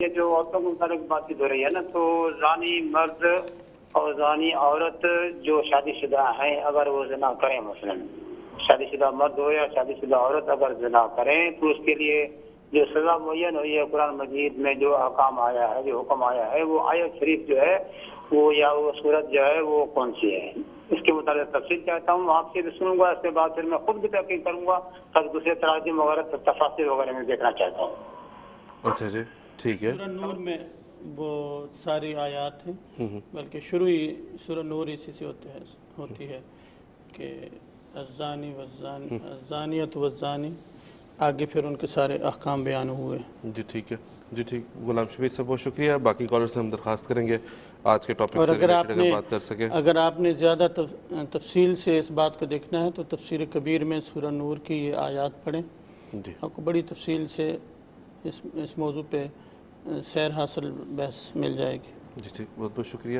یہ جو عورتوں کے متعلق بات چیت ہو رہی ہے نا، تو زانی مرد اور زانی عورت جو شادی شدہ ہیں اگر وہ زنا کریں، مثلا شادی شدہ مرد ہو یا شادی شدہ عورت اگر زنا کریں تو اس کے لیے جو سزا معین ہوئی ہے قرآن مجید میں، جو احکام آیا ہے، جو حکم آیا ہے، وہ آیت شریف جو ہے وہ یا وہ صورت جو ہے وہ کون سی ہے، اس کے متعلق تفصیل چاہتا ہوں، آپ سے بھی سنوں گا، اس کے بعد پھر میں خود بھی تحقیق کروں گا، تب دوسرے تراجم وغیرہ تفاصیل وغیرہ میں دیکھنا چاہتا ہوں۔ اچھا جی ٹھیک ہے۔ سورہ نور میں وہ ساری آیات ہیں، بلکہ شروع ہی سورہ نور اسی سے ہوتی ہے کہ الزانی والزانیۃ والزانی، آگے پھر ان کے سارے احکام بیان ہوئے۔ جی ٹھیک ہے، جی ٹھیک، غلام شبیر صاحب بہت شکریہ۔ باقی کالر سے ہم درخواست کریں گے آج کے ٹاپک اور سے ریلیٹڈ اگر بات کر سکیں۔ اگر آپ نے زیادہ تفصیل سے اس بات کو دیکھنا ہے تو تفسیر کبیر میں سورہ نور کی یہ آیات پڑھیں، جی آپ کو بڑی تفصیل سے اس موضوع پہ سیر حاصل بحث مل جائے گی۔ جی ٹھیک، بہت بہت شکریہ۔